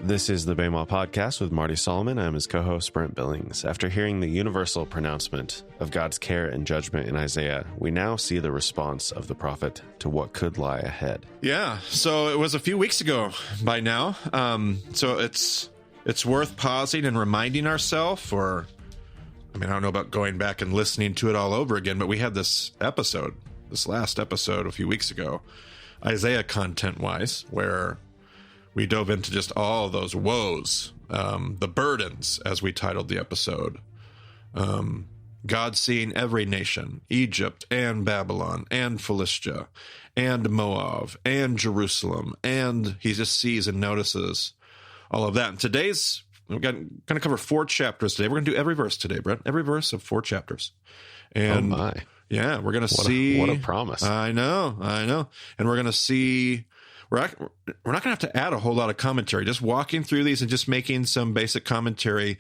This is the Bema Podcast with Marty Solomon. I'm his co-host, Brent Billings. After hearing the universal pronouncement of God's care and judgment in Isaiah, we now see the response of the prophet to what could lie ahead. Yeah, so it was a few weeks ago by now. So it's worth pausing and reminding ourselves, I don't know about going back and listening to it all over again, but we had this last episode a few weeks ago, Isaiah content-wise, where we dove into just all those woes, the burdens, as we titled the episode. God seeing every nation, Egypt and Babylon and Philistia and Moab and Jerusalem, and he just sees and notices all of that. And we're going to cover 4 chapters today. We're going to do every verse today, Brent. Every verse of 4 chapters. And oh my. Yeah, we're going to see. What a promise. I know. And we're going to see. We're not going to have to add a whole lot of commentary. Just walking through these and just making some basic commentary,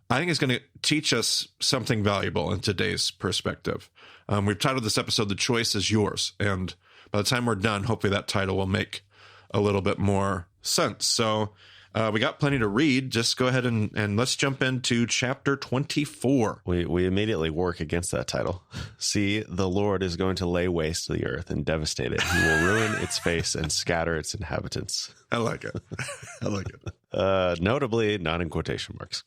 I think is going to teach us something valuable in today's perspective. We've titled this episode, The Choice is Yours. And by the time we're done, hopefully that title will make a little bit more sense. So we got plenty to read. Just go ahead and let's jump into chapter 24. We immediately work against that title. See, the Lord is going to lay waste the earth and devastate it. He will ruin its face and scatter its inhabitants. I like it. Notably, not in quotation marks.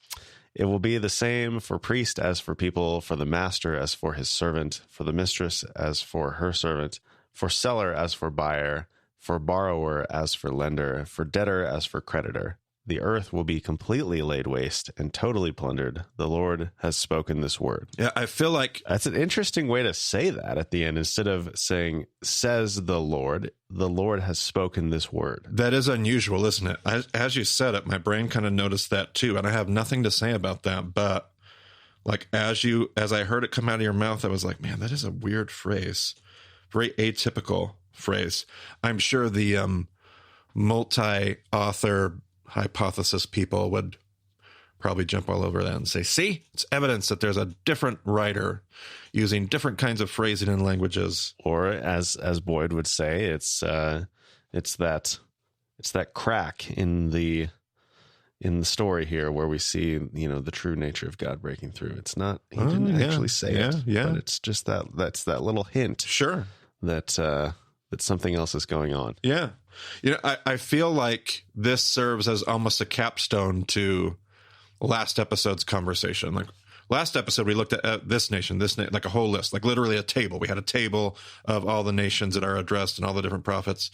It will be the same for priest as for people, for the master as for his servant, for the mistress as for her servant, for seller as for buyer, for borrower as for lender, for debtor as for creditor. The earth will be completely laid waste and totally plundered. The Lord has spoken this word. Yeah, I feel like that's an interesting way to say that at the end. Instead of saying, says the Lord has spoken this word. That is unusual, isn't it? As you said it, my brain kind of noticed that too. And I have nothing to say about that. But like as I heard it come out of your mouth, I was like, man, that is a weird phrase. Very atypical phrase. I'm sure the multi-author hypothesis people would probably jump all over that and say, see, it's evidence that there's a different writer using different kinds of phrasing and languages. Or as Boyd would say, it's that crack in the story here where we see, the true nature of God breaking through. It's not, he didn't actually say it, but it's just that's that little hint. Sure. That something else is going on. Yeah. I feel like this serves as almost a capstone to last episode's conversation. Like last episode, we looked at this nation, like a whole list, like literally a table. We had a table of all the nations that are addressed and all the different prophets.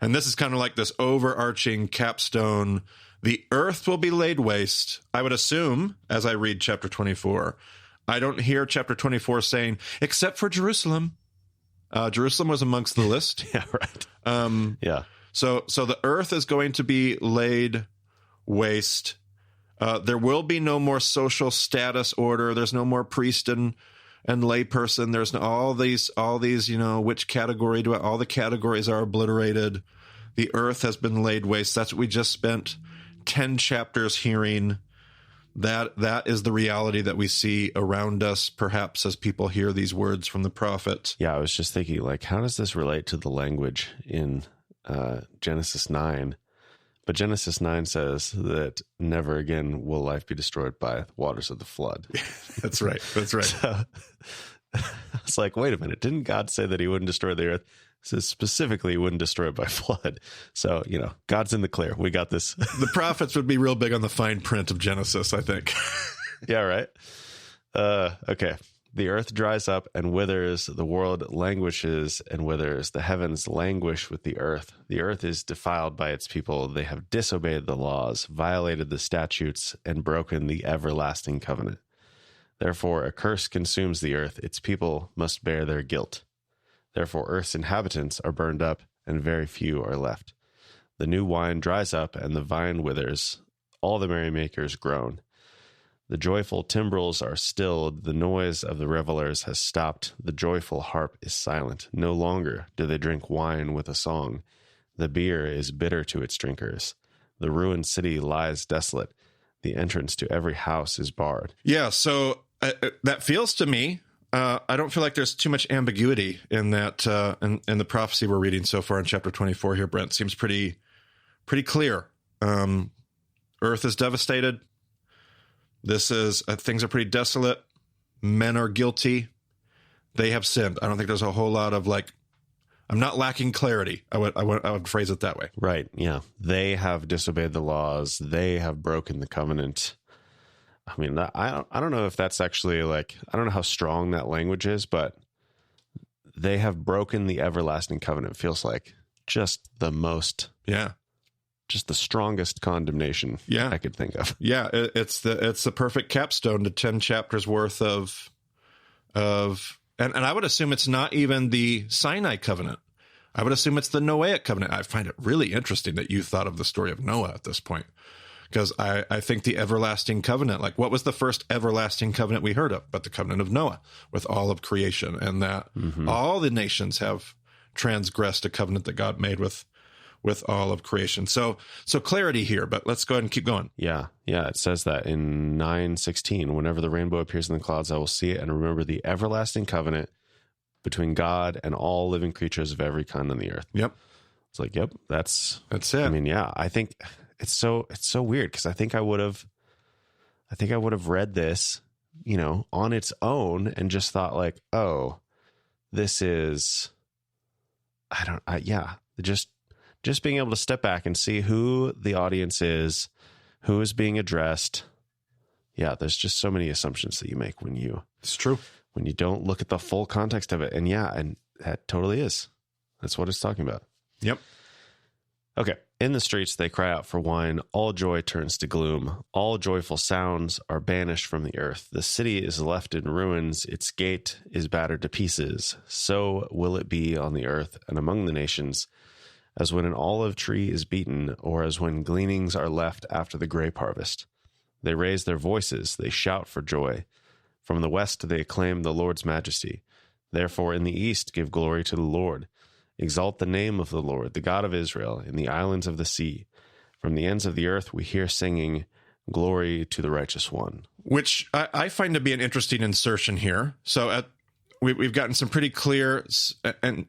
And this is kind of like this overarching capstone. The earth will be laid waste. I would assume, as I read chapter 24, I don't hear chapter 24 saying, except for Jerusalem. Jerusalem was amongst the list. Yeah, right. Yeah. So the earth is going to be laid waste. There will be no more social status order. There's no more priest and layperson. There's all these, which category all the categories are obliterated. The earth has been laid waste. That's what we just spent 10 chapters hearing. That is the reality that we see around us, perhaps as people hear these words from the prophet. Yeah, I was just thinking, like, how does this relate to the language in Genesis 9? But Genesis 9 says that never again will life be destroyed by waters of the flood. That's right. So, it's like, wait a minute. Didn't God say that he wouldn't destroy the earth? It says specifically he wouldn't destroy it by flood. So, God's in the clear. We got this. The prophets would be real big on the fine print of Genesis, I think. Yeah, right. Okay. The earth dries up and withers. The world languishes and withers. The heavens languish with the earth. The earth is defiled by its people. They have disobeyed the laws, violated the statutes, and broken the everlasting covenant. Therefore, a curse consumes the earth. Its people must bear their guilt. Therefore, earth's inhabitants are burned up, and very few are left. The new wine dries up, and the vine withers. All the merrymakers groan. The joyful timbrels are stilled. The noise of the revelers has stopped. The joyful harp is silent. No longer do they drink wine with a song. The beer is bitter to its drinkers. The ruined city lies desolate. The entrance to every house is barred. Yeah, so that feels to me I don't feel like there's too much ambiguity in that, in the prophecy we're reading so far in chapter 24 here, Brent. Seems pretty clear. Earth is devastated. Things are pretty desolate. Men are guilty. They have sinned. I don't think there's a whole lot of I'm not lacking clarity. I would phrase it that way. Right. Yeah. They have disobeyed the laws. They have broken the covenant. I mean, I don't know if that's actually I don't know how strong that language is, but they have broken the everlasting covenant. Feels like just the strongest condemnation I could think of. Yeah. It's the perfect capstone to 10 chapters worth of, and I would assume it's not even the Sinai covenant. I would assume it's the Noahic covenant. I find it really interesting that you thought of the story of Noah at this point. Because I think the everlasting covenant, what was the first everlasting covenant we heard of? But the covenant of Noah with all of creation, and that all the nations have transgressed a covenant that God made with all of creation. So clarity here, but let's go ahead and keep going. Yeah. It says that in 9:16, whenever the rainbow appears in the clouds, I will see it and remember the everlasting covenant between God and all living creatures of every kind on the earth. Yep. It's yep, that's it. I mean, yeah, I think it's so weird because I think I would have read this, on its own and just thought oh, this is, just being able to step back and see who the audience is, who is being addressed. Yeah, there's just so many assumptions that you make it's true. When you don't look at the full context of it. And and that totally is. That's what it's talking about. Yep. Okay. In the streets, they cry out for wine. All joy turns to gloom. All joyful sounds are banished from the earth. The city is left in ruins. Its gate is battered to pieces. So will it be on the earth and among the nations, as when an olive tree is beaten, or as when gleanings are left after the grape harvest. They raise their voices. They shout for joy. From the west, they acclaim the Lord's majesty. Therefore, in the east, give glory to the Lord. Exalt the name of the Lord, the God of Israel, in the islands of the sea. From the ends of the earth we hear singing, glory to the righteous one. Which I find to be an interesting insertion here. So we've gotten some pretty clear and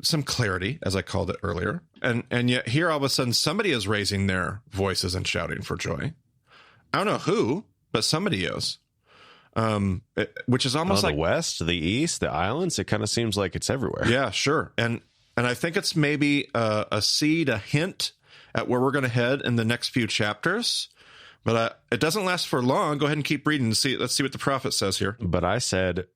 some clarity, as I called it earlier. And yet here all of a sudden somebody is raising their voices and shouting for joy. I don't know who, but somebody is. Which is almost the west, the east, the islands. It kind of seems like it's everywhere. Yeah, sure. And I think it's maybe a seed, a hint at where we're going to head in the next few chapters. But it doesn't last for long. Go ahead and keep reading. Let's see what the prophet says here. But I said,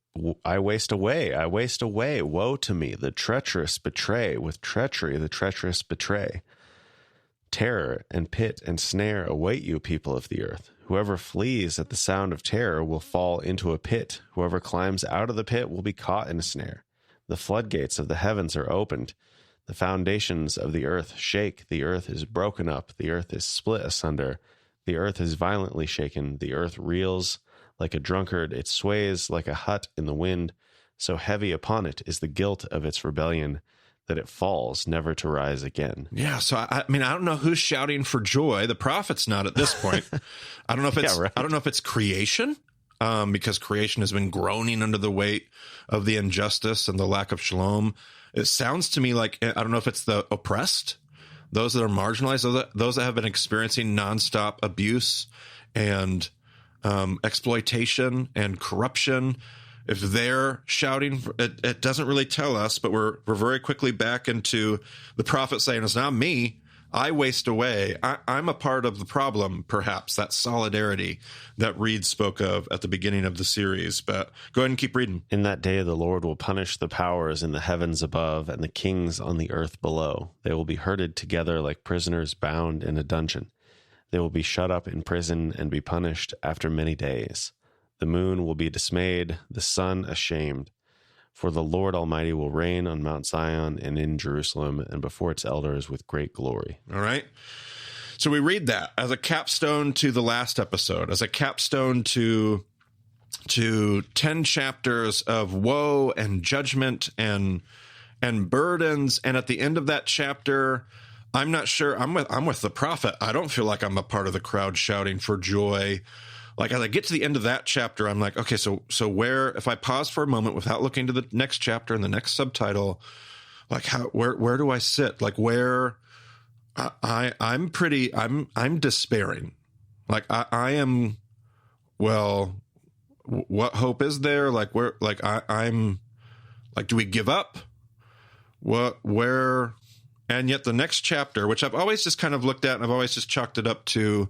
I waste away. I waste away. Woe to me. The treacherous betray. With treachery, the treacherous betray. Terror and pit and snare await you, people of the earth. Whoever flees at the sound of terror will fall into a pit. Whoever climbs out of the pit will be caught in a snare. The floodgates of the heavens are opened. The foundations of the earth shake. The earth is broken up. The earth is split asunder. The earth is violently shaken. The earth reels like a drunkard. It sways like a hut in the wind. So heavy upon it is the guilt of its rebellion, that it falls never to rise again. Yeah, so I mean, I don't know who's shouting for joy. The prophet's not at this point. I don't know if it's I don't know if it's creation, because creation has been groaning under the weight of the injustice and the lack of shalom. It sounds to me like, I don't know if it's the oppressed, those that are marginalized, those that have been experiencing nonstop abuse and exploitation and corruption. If they're shouting, it doesn't really tell us, but we're very quickly back into the prophet saying, it's not me. I waste away. I'm a part of the problem, perhaps, that solidarity that Reed spoke of at the beginning of the series. But go ahead and keep reading. In that day, the Lord will punish the powers in the heavens above and the kings on the earth below. They will be herded together like prisoners bound in a dungeon. They will be shut up in prison and be punished after many days. The moon will be dismayed, the sun ashamed. For the Lord Almighty will reign on Mount Zion and in Jerusalem and before its elders with great glory. All right. So we read that as a capstone to the last episode, as a capstone to 10 chapters of woe and judgment and burdens. And at the end of that chapter, I'm not sure. I'm with the prophet. I don't feel like I'm a part of the crowd shouting for joy like as I get to the end of that chapter, I'm like, okay, so where, if I pause for a moment without looking to the next chapter and the next subtitle, like where do I sit? Like where I'm despairing. Like I am, well, what hope is there? Like where, like I'm like, do we give up? Where, and yet the next chapter, which I've always just kind of looked at and I've always just chalked it up to,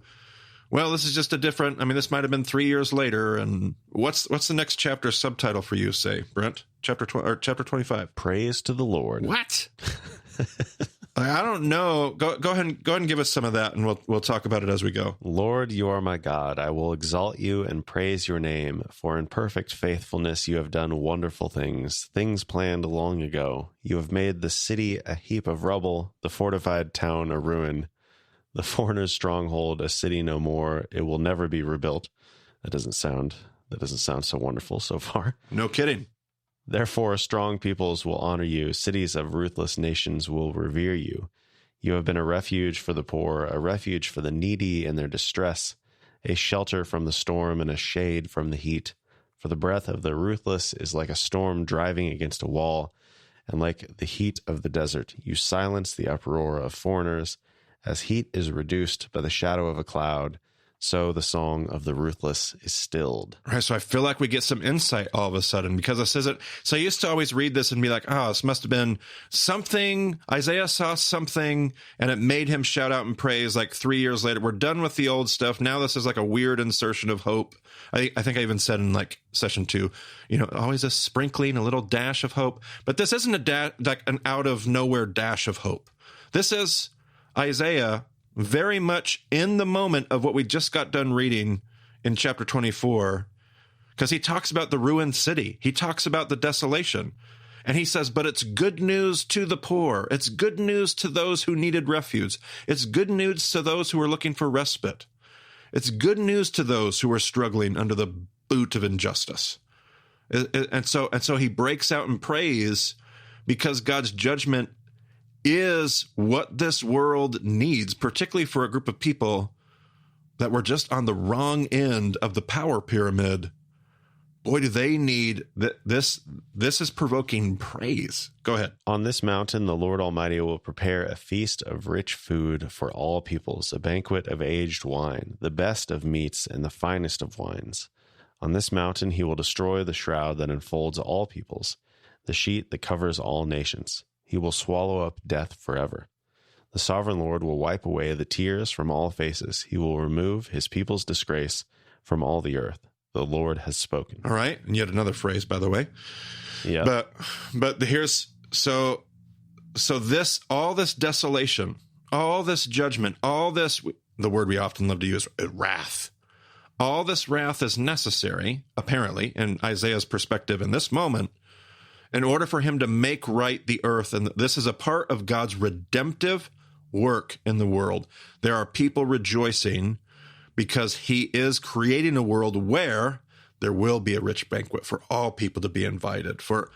well, this is just a different, I mean, this might've been 3 years later. And what's the next chapter subtitle for you, say, Brent? Chapter 25. Praise to the Lord. What? I don't know. Go ahead and give us some of that, and we'll talk about it as we go. Lord, you are my God. I will exalt you and praise your name, for in perfect faithfulness you have done wonderful things, things planned long ago. You have made the city a heap of rubble, the fortified town a ruin, the foreigner's stronghold a city no more. It will never be rebuilt. That doesn't sound so wonderful so far. No kidding. Therefore, strong peoples will honor you. Cities of ruthless nations will revere you. You have been a refuge for the poor, a refuge for the needy in their distress, a shelter from the storm and a shade from the heat. For the breath of the ruthless is like a storm driving against a wall, and like the heat of the desert. You silence the uproar of foreigners. As heat is reduced by the shadow of a cloud, so the song of the ruthless is stilled. All right, so I feel like we get some insight all of a sudden because it says it. So I used to always read this and be like, oh, this must have been something. Isaiah saw something and it made him shout out and praise like 3 years later. We're done with the old stuff. Now this is like a weird insertion of hope. I think I even said in like session 2, always a sprinkling, a little dash of hope. But this isn't like an out of nowhere dash of hope. This is Isaiah very much in the moment of what we just got done reading in chapter 24, because he talks about the ruined city. He talks about the desolation. And he says, but it's good news to the poor. It's good news to those who needed refuge. It's good news to those who are looking for respite. It's good news to those who are struggling under the boot of injustice. And so he breaks out in praise because God's judgment is what this world needs, particularly for a group of people that were just on the wrong end of the power pyramid. Boy, do they need this. This is provoking praise. Go ahead. On this mountain, the Lord Almighty will prepare a feast of rich food for all peoples, a banquet of aged wine, the best of meats and the finest of wines. On this mountain, he will destroy the shroud that enfolds all peoples, the sheet that covers all nations. He will swallow up death forever. The sovereign Lord will wipe away the tears from all faces. He will remove his people's disgrace from all the earth. The Lord has spoken. All right. And yet another phrase, by the way. Yeah. But here's, so this, all this desolation, all this judgment, all this, the word we often love to use, wrath. All this wrath is necessary, apparently, in Isaiah's perspective in this moment, in order for him to make right the earth. And this is a part of God's redemptive work in the world. There are people rejoicing because he is creating a world where there will be a rich banquet for all people to be invited. For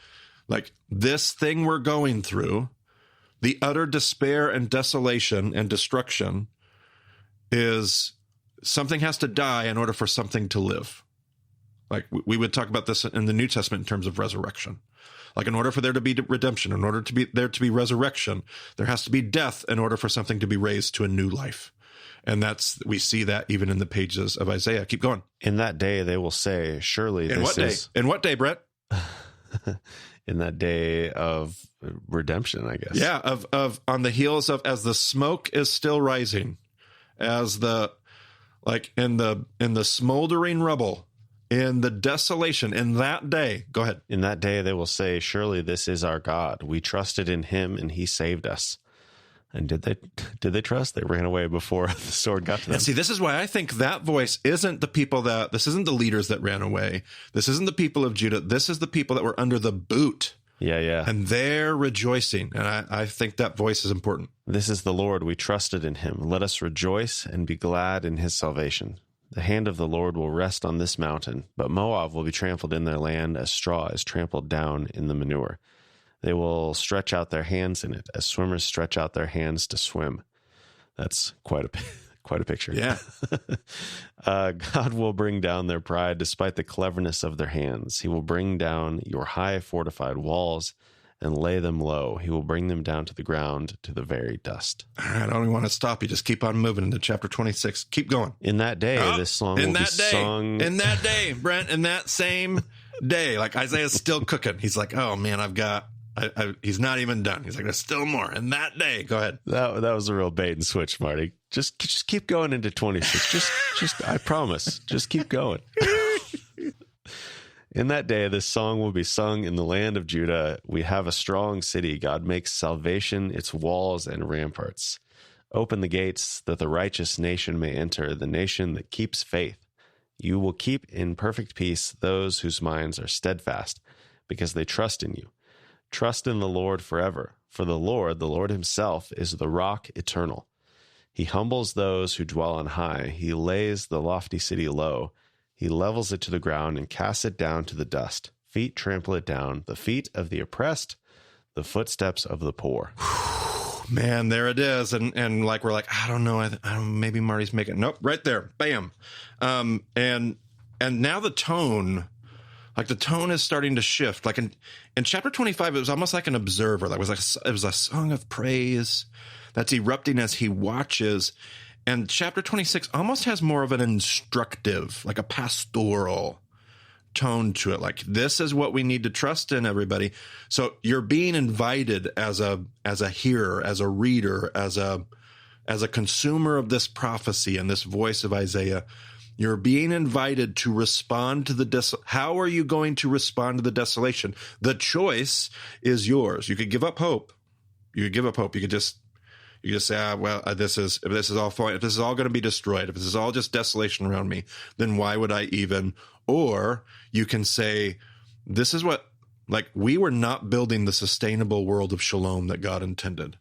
like this thing we're going through, the utter despair and desolation and destruction is something has to die in order for something to live. Like we would talk about this in the New Testament in terms of resurrection. Like in order for there to be redemption, in order to be there to be resurrection, there has to be death in order for something to be raised to a new life. And we see that even in the pages of Isaiah. Keep going. In that day, they will say, surely in this is... In what day, Brett? In that day of redemption, I guess. Yeah, of on the heels of, as the smoke is still rising, as the, like in the smoldering rubble, in the desolation, in that day. Go ahead. In that day, they will say, surely this is our God. We trusted in him and he saved us. And did they trust? They ran away before the sword got to them. And see, this is why I think that voice isn't the people this isn't the leaders that ran away. This isn't the people of Judah. This is the people that were under the boot. Yeah. And they're rejoicing. And I think that voice is important. This is the Lord. We trusted in him. Let us rejoice and be glad in his salvation. The hand of the Lord will rest on this mountain, but Moab will be trampled in their land as straw is trampled down in the manure. They will stretch out their hands in it as swimmers stretch out their hands to swim. That's quite Quite a picture. Yeah. God will bring down their pride despite the cleverness of their hands. He will bring down your high fortified walls and lay them low. He will bring them down to the ground, to the very dust. All right, I don't even want to stop you. Just keep on moving into chapter 26. Keep going. In that day, this song will be sung. In that day, Brent, in that same day. Like Isaiah's still cooking. He's like, oh, man, he's not even done. He's like, there's still more. In that day. Go ahead. That was a real bait and switch, Marty. Just keep going into 26. Just I promise. Just keep going. In that day, this song will be sung in the land of Judah. We have a strong city. God makes salvation its walls and ramparts. Open the gates that the righteous nation may enter, the nation that keeps faith. You will keep in perfect peace those whose minds are steadfast, because they trust in you. Trust in the Lord forever, for the Lord himself, is the rock eternal. He humbles those who dwell on high. He lays the lofty city low. He levels it to the ground and casts it down to the dust. Feet trample it down, the feet of the oppressed, the footsteps of the poor. Man, there it is. And like, we're like, I don't know. Maybe Marty's making, nope, right there. Bam. And now the tone is starting to shift. Like in chapter 25, it was almost like an observer. It was a song of praise that's erupting as he watches. And chapter 26 almost has more of an instructive, like a pastoral tone to it. Like, this is what we need to trust in, everybody. So you're being invited as a hearer, as a reader, as a consumer of this prophecy and this voice of Isaiah. You're being invited to respond to the how are you going to respond to the desolation? The choice is yours. You could give up hope. You could just say, this is all fine. If this is all going to be destroyed, if this is all just desolation around me, then why would I even? Or you can say, this is what, like, we were not building the sustainable world of shalom that God intended.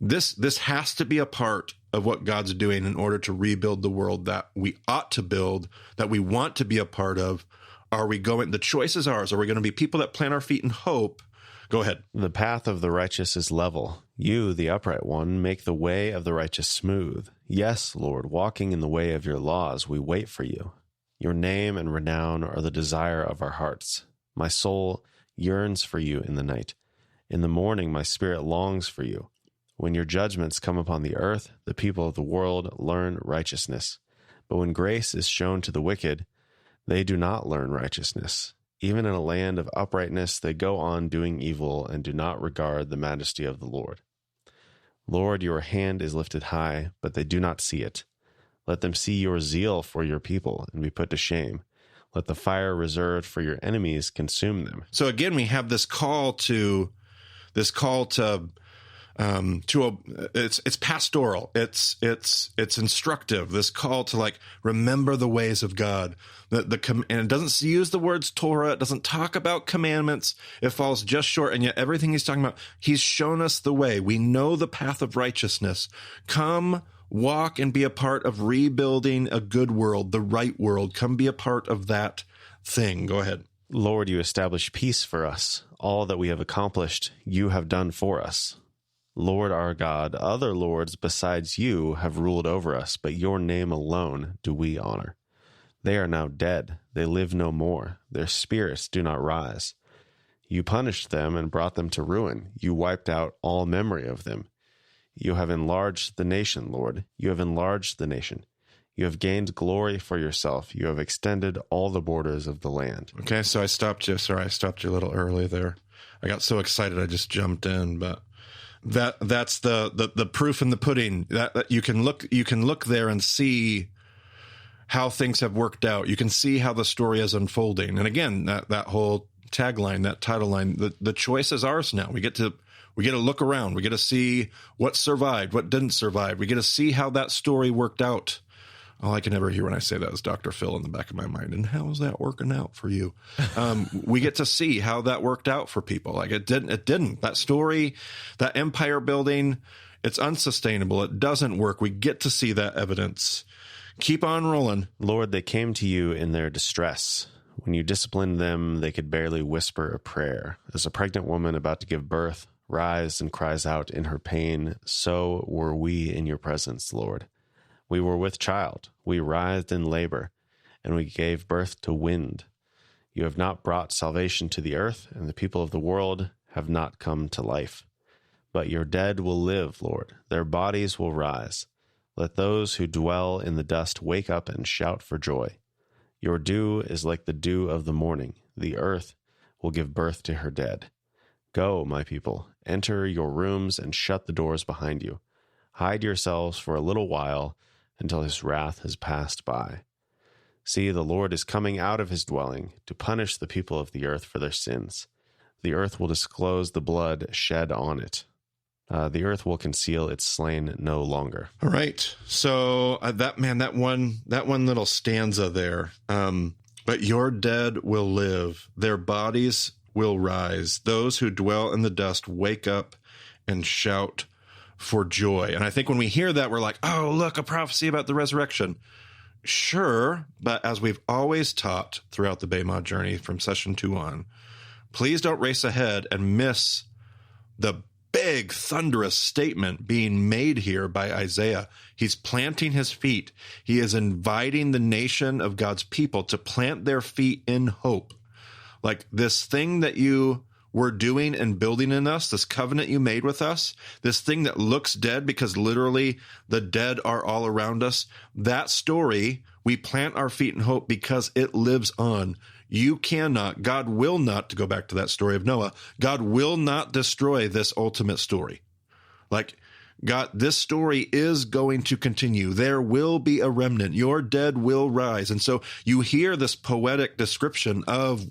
This has to be a part of what God's doing in order to rebuild the world that we ought to build, that we want to be a part of. The choice is ours. Are we going to be people that plant our feet in hope? Go ahead. The path of the righteous is level. You, the upright one, make the way of the righteous smooth. Yes, Lord, walking in the way of your laws, we wait for you. Your name and renown are the desire of our hearts. My soul yearns for you in the night. In the morning, my spirit longs for you. When your judgments come upon the earth, the people of the world learn righteousness. But when grace is shown to the wicked, they do not learn righteousness. Even in a land of uprightness, they go on doing evil and do not regard the majesty of the Lord. Lord, your hand is lifted high, but they do not see it. Let them see your zeal for your people and be put to shame. Let the fire reserved for your enemies consume them. So again, we have this call to it's pastoral. It's instructive. This call to, like, remember the ways of God. And it doesn't use the words Torah. It doesn't talk about commandments. It falls just short. And yet everything he's talking about, he's shown us the way. We know the path of righteousness. Come, walk, and be a part of rebuilding a good world, the right world. Come be a part of that thing. Go ahead. Lord, you establish peace for us. All that we have accomplished, you have done for us. Lord our God, other lords besides you have ruled over us, but your name alone do we honor. They are now dead. They live no more. Their spirits do not rise. You punished them and brought them to ruin. You wiped out all memory of them. You have enlarged the nation, Lord. You have enlarged the nation. You have gained glory for yourself. You have extended all the borders of the land. Okay, so I stopped you. Sorry, I stopped you a little early there. I got so excited I just jumped in, but that's the proof in the pudding. That you can look there and see how things have worked out. You can see how the story is unfolding. And again, that whole tagline, that title line, the choice is ours now. We get to look around. We get to see what survived, what didn't survive. We get to see how that story worked out. All I can ever hear when I say that is Dr. Phil in the back of my mind. And how is that working out for you? We get to see how that worked out for people. Like, it didn't. That story, that empire building, it's unsustainable. It doesn't work. We get to see that evidence. Keep on rolling. Lord, they came to you in their distress. When you disciplined them, they could barely whisper a prayer. As a pregnant woman about to give birth rises and cries out in her pain, so were we in your presence, Lord. We were with child. We writhed in labor, and we gave birth to wind. You have not brought salvation to the earth, and the people of the world have not come to life. But your dead will live, Lord. Their bodies will rise. Let those who dwell in the dust wake up and shout for joy. Your dew is like the dew of the morning. The earth will give birth to her dead. Go, my people, enter your rooms and shut the doors behind you. Hide yourselves for a little while until his wrath has passed by. See, the Lord is coming out of his dwelling to punish the people of the earth for their sins. The earth will disclose the blood shed on it. The earth will conceal its slain no longer. All right. So that one little stanza there. But your dead will live. Their bodies will rise. Those who dwell in the dust wake up and shout for joy. And I think when we hear that, we're like, oh, look, a prophecy about the resurrection. Sure. But as we've always taught throughout the Bema journey from session 2 on, please don't race ahead and miss the big thunderous statement being made here by Isaiah. He's planting his feet. He is inviting the nation of God's people to plant their feet in hope. Like this thing that you were doing and building in us, this covenant you made with us, this thing that looks dead because literally the dead are all around us. That story, we plant our feet in hope because it lives on. You cannot, God will not, to go back to that story of Noah, God will not destroy this ultimate story. Like, God, this story is going to continue. There will be a remnant. Your dead will rise. And so you hear this poetic description of,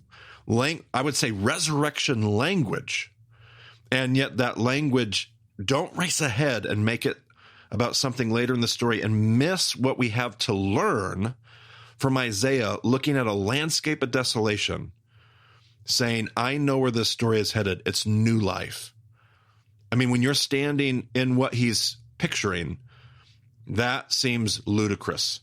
I would say, resurrection language. And yet that language, don't race ahead and make it about something later in the story and miss what we have to learn from Isaiah, looking at a landscape of desolation, saying, I know where this story is headed. It's new life. I mean, when you're standing in what he's picturing, that seems ludicrous.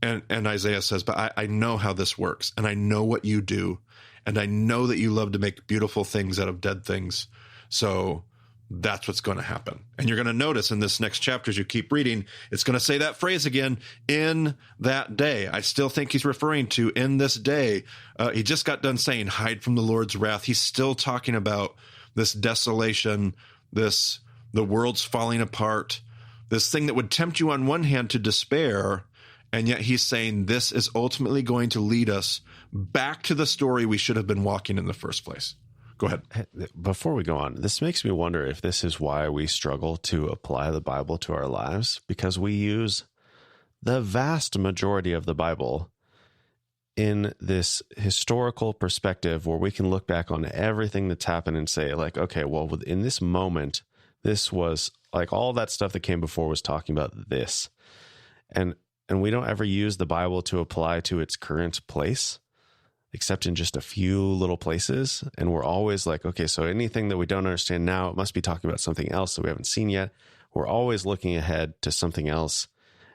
And Isaiah says, but I know how this works, and I know what you do, and I know that you love to make beautiful things out of dead things. So that's what's going to happen. And you're going to notice in this next chapter, as you keep reading, it's going to say that phrase again, in that day. I still think he's referring to in this day. He just got done saying, hide from the Lord's wrath. He's still talking about this desolation, the world's falling apart, this thing that would tempt you on one hand to despair. And yet he's saying this is ultimately going to lead us back to the story we should have been walking in the first place. Go ahead. Before we go on, this makes me wonder if this is why we struggle to apply the Bible to our lives, because we use the vast majority of the Bible in this historical perspective where we can look back on everything that's happened and say, like, okay, well, in this moment, this was like all that stuff that came before was talking about this. And we don't ever use the Bible to apply to its current place, except in just a few little places. And we're always like, okay, so anything that we don't understand now, it must be talking about something else that we haven't seen yet. We're always looking ahead to something else,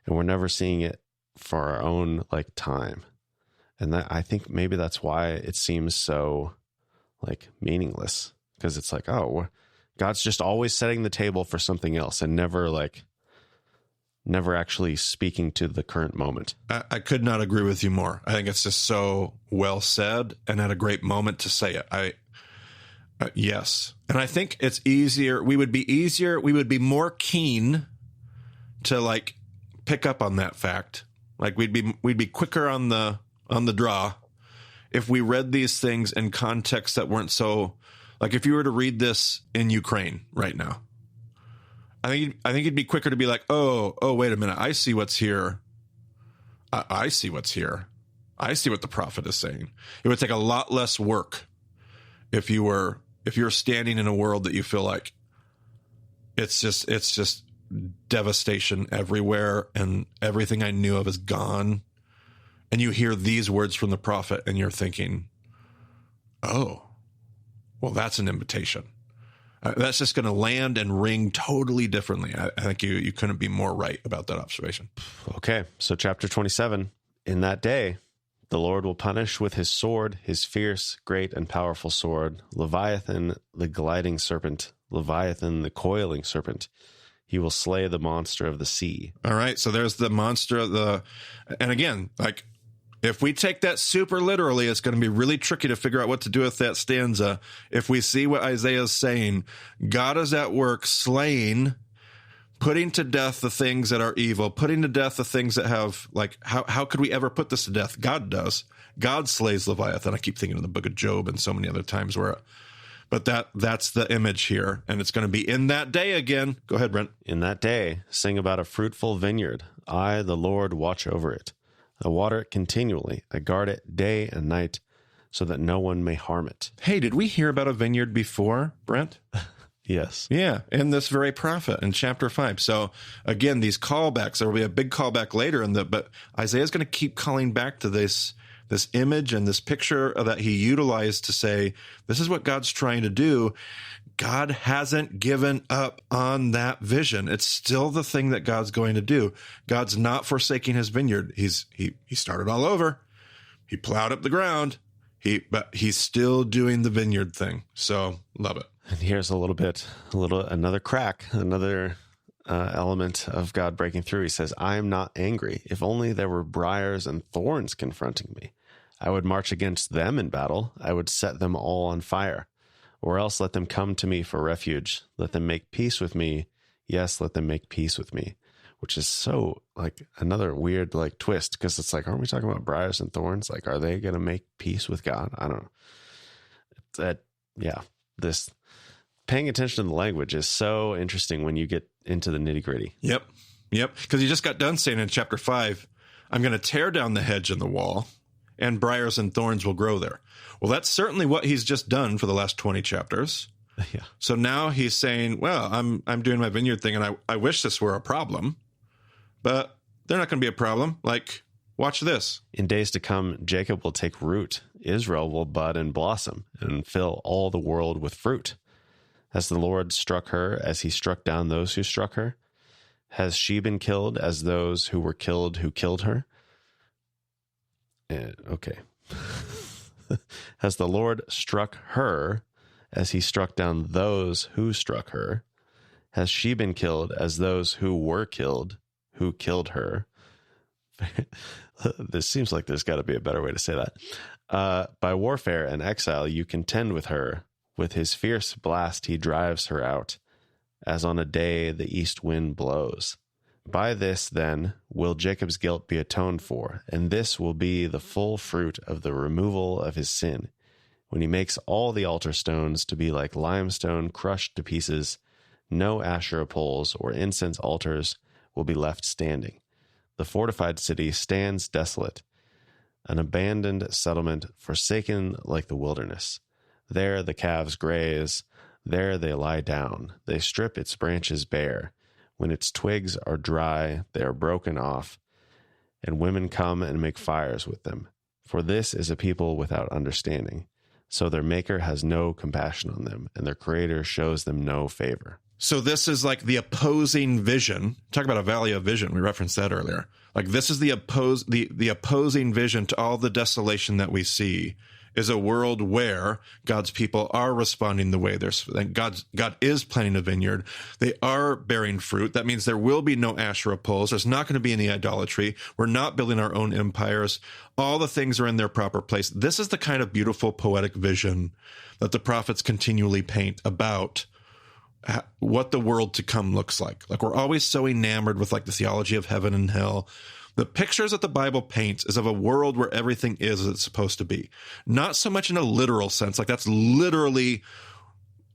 and we're never seeing it for our own like time. And that, I think maybe that's why it seems so like meaningless, because it's like, oh, God's just always setting the table for something else and never actually speaking to the current moment. I could not agree with you more. I think it's just so well said and at a great moment to say it. Yes. And I think it's easier. We would be more keen to like pick up on that fact. Like we'd be quicker on the draw if we read these things in contexts that weren't so, like if you were to read this in Ukraine right now, I think it'd be quicker to be like, oh, wait a minute. I see what's here. I see what's here. I see what the prophet is saying. It would take a lot less work if you're standing in a world that you feel like it's just devastation everywhere and everything I knew of is gone. And you hear these words from the prophet and you're thinking, oh, well, that's an invitation. That's just going to land and ring totally differently. I think you couldn't be more right about that observation. Okay, so chapter 27. In that day, the Lord will punish with his sword, his fierce, great, and powerful sword, Leviathan, the gliding serpent, Leviathan, the coiling serpent. He will slay the monster of the sea. All right, so there's the monster of and again, like, if we take that super literally, it's going to be really tricky to figure out what to do with that stanza. If we see what Isaiah is saying, God is at work slaying, putting to death the things that are evil, putting to death the things that have, like, how could we ever put this to death? God does. God slays Leviathan. I keep thinking of the book of Job and so many other times but that's the image here. And it's going to be in that day again. Go ahead, Brent. In that day, sing about a fruitful vineyard. I, the Lord, watch over it. I water it continually. I guard it day and night so that no one may harm it. Hey, did we hear about a vineyard before, Brent? Yes. Yeah, in this very prophet in chapter 5. So again, these callbacks, there will be a big callback later, but Isaiah's going to keep calling back to this image and this picture that he utilized to say, this is what God's trying to do. God hasn't given up on that vision. It's still the thing that God's going to do. God's not forsaking his vineyard. He started all over. He plowed up the ground. But he's still doing the vineyard thing. So love it. And here's another crack, another element of God breaking through. He says, I am not angry. If only there were briars and thorns confronting me. I would march against them in battle. I would set them all on fire. Or else let them come to me for refuge. Let them make peace with me. Yes, let them make peace with me. Which is so, like, another weird, like, twist. Because it's like, aren't we talking about briars and thorns? Like, are they going to make peace with God? I don't know. This paying attention to the language is so interesting when you get into the nitty gritty. Yep. Because he just got done saying in chapter 5, I'm going to tear down the hedge and the wall, and briars and thorns will grow there. Well, that's certainly what he's just done for the last 20 chapters. Yeah. So now he's saying, well, I'm doing my vineyard thing, and I wish this were a problem, but they're not going to be a problem. Like, watch this. In days to come, Jacob will take root. Israel will bud and blossom and fill all the world with fruit. Has the Lord struck her as he struck down those who struck her? Has she been killed as those who were killed who killed her? Okay. Has the Lord struck her as he struck down those who struck her? Has she been killed as those who were killed who killed her? This seems like there's got to be a better way to say that. By warfare and exile you contend with her. With his fierce blast he drives her out, as on a day the east wind blows. By this, then, will Jacob's guilt be atoned for, and this will be the full fruit of the removal of his sin, when he makes all the altar stones to be like limestone crushed to pieces. No Asherah poles or incense altars will be left standing. The fortified city stands desolate, an abandoned settlement forsaken like the wilderness. There the calves graze, there they lie down. They strip its branches bare. When its twigs are dry, they are broken off, and women come and make fires with them. For this is a people without understanding. So their maker has no compassion on them, and their creator shows them no favor. So this is like the opposing vision. Talk about a valley of vision. We referenced that earlier. Like, this is the opposing vision to all the desolation that we see, is a world where God's people are responding the way God is planting a vineyard. They are bearing fruit. That means there will be no Asherah poles. There's not going to be any idolatry. We're not building our own empires. All the things are in their proper place. This is the kind of beautiful poetic vision that the prophets continually paint about what the world to come looks like. Like, we're always so enamored with, like, the theology of heaven and hell. The pictures that the Bible paints is of a world where everything is as it's supposed to be. Not so much in a literal sense, like that's literally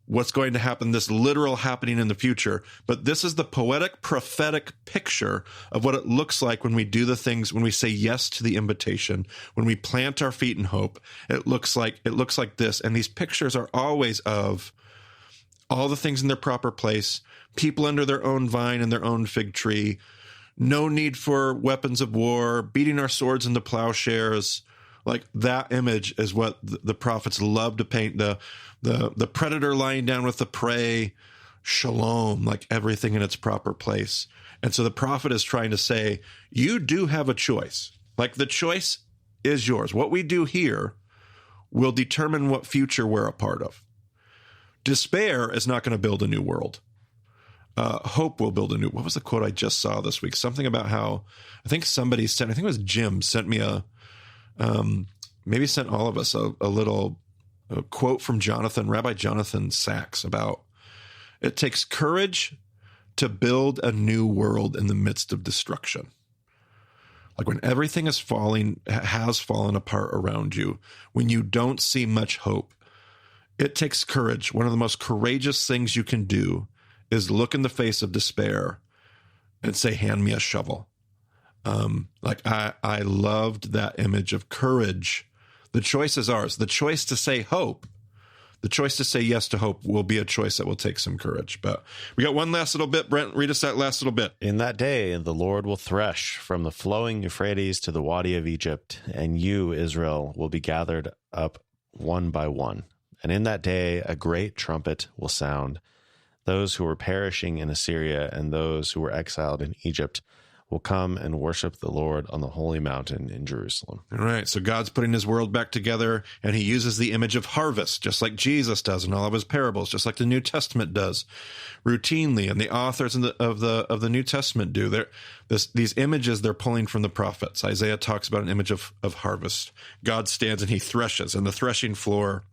what's going to happen, this literal happening in the future. But this is the poetic, prophetic picture of what it looks like when we do the things, when we say yes to the invitation, when we plant our feet in hope. It looks like this. And these pictures are always of all the things in their proper place, people under their own vine and their own fig tree, no need for weapons of war, beating our swords into plowshares. Like, that image is what the prophets love to paint. The predator lying down with the prey, shalom, like everything in its proper place. And so the prophet is trying to say, you do have a choice. Like, the choice is yours. What we do here will determine what future we're a part of. Despair is not going to build a new world. hope will build a new. What was the quote I just saw this week? Something about how I think it was Jim sent me maybe sent all of us a little quote from Rabbi Jonathan Sachs about it takes courage to build a new world in the midst of destruction. Like when everything has fallen apart around you, when you don't see much hope, it takes courage. One of the most courageous things you can do is look in the face of despair and say, hand me a shovel. I loved that image of courage. The choice is ours. The choice to say hope, the choice to say yes to hope will be a choice that will take some courage. But we got one last little bit. Brent, read us that last little bit. In that day, the Lord will thresh from the flowing Euphrates to the Wadi of Egypt, and you, Israel, will be gathered up one by one. And in that day, a great trumpet will sound. Those who were perishing in Assyria and those who were exiled in Egypt will come and worship the Lord on the holy mountain in Jerusalem. All right. So God's putting his world back together, and he uses the image of harvest, just like Jesus does in all of his parables, just like the New Testament does routinely, and the authors of the New Testament do. These images they're pulling from the prophets. Isaiah talks about an image of harvest. God stands and he threshes, and the threshing floor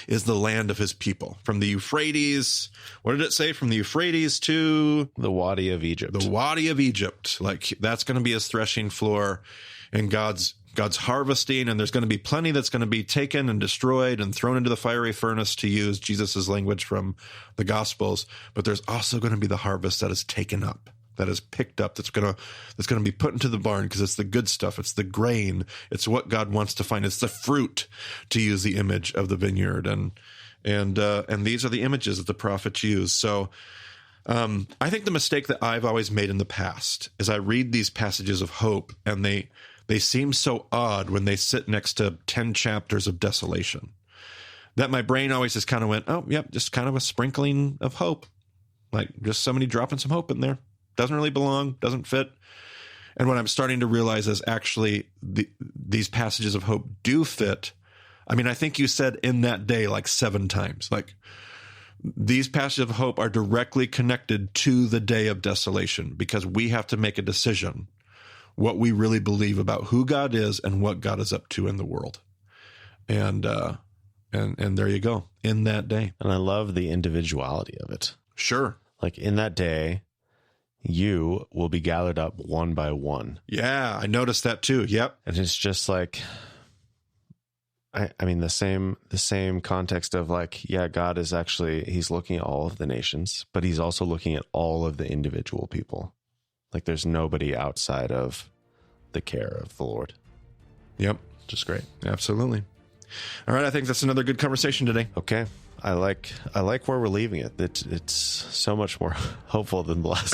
is the land of his people. From the Euphrates, what did it say? From the Euphrates to the Wadi of Egypt. The Wadi of Egypt. Like that's going to be his threshing floor, and God's harvesting, and there's going to be plenty that's going to be taken and destroyed and thrown into the fiery furnace, to use Jesus's language from the Gospels. But there's also going to be the harvest that is taken up, that is picked up, that's going to be put into the barn, because it's the good stuff. It's the grain. It's what God wants to find. It's the fruit, to use the image of the vineyard. And these are the images that the prophets use. So I think the mistake that I've always made in the past is I read these passages of hope, and they seem so odd when they sit next to 10 chapters of desolation, that my brain always just kind of went, oh, yep, just kind of a sprinkling of hope. Like just somebody dropping some hope in there. Doesn't really belong, doesn't fit. And what I'm starting to realize is actually these passages of hope do fit. I mean, I think you said in that day like 7 times. Like these passages of hope are directly connected to the day of desolation, because we have to make a decision what we really believe about who God is and what God is up to in the world. And there you go, in that day. And I love the individuality of it. Sure. Like in that day, you will be gathered up one by one. Yeah, I noticed that too. Yep. And it's just like, I mean, the same context of like, yeah, God is actually, he's looking at all of the nations, but he's also looking at all of the individual people. Like there's nobody outside of the care of the Lord. Yep. Just great. Absolutely. All right. I think that's another good conversation today. Okay. I like where we're leaving it. It's so much more hopeful than the last.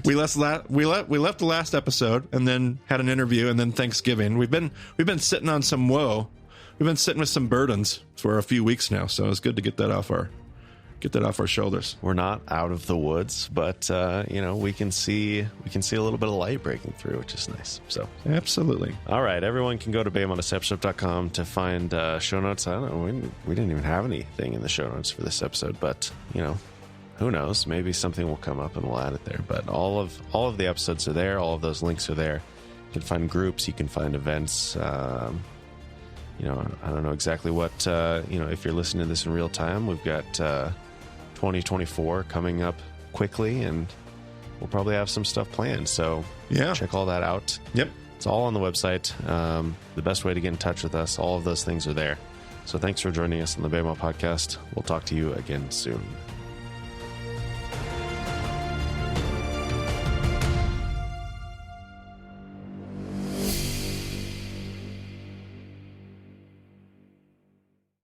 We left the last episode and then had an interview and then Thanksgiving. We've been sitting on some woe. We've been sitting with some burdens for a few weeks now, so it's good to get that off our shoulders. We're not out of the woods, but we can see a little bit of light breaking through, which is nice. So absolutely. All right, everyone can go to BayMonDeception.com to find show notes. I don't know, we didn't even have anything in the show notes for this episode, but who knows? Maybe something will come up and we'll add it there. But all of the episodes are there. All of those links are there. You can find groups. You can find events. I don't know exactly what. If you're listening to this in real time, we've got 2024 coming up quickly, and we'll probably have some stuff planned. So yeah, check all that out. Yep, it's all on the website. The best way to get in touch with us. All of those things are there. So thanks for joining us on the Baymo Podcast. We'll talk to you again soon.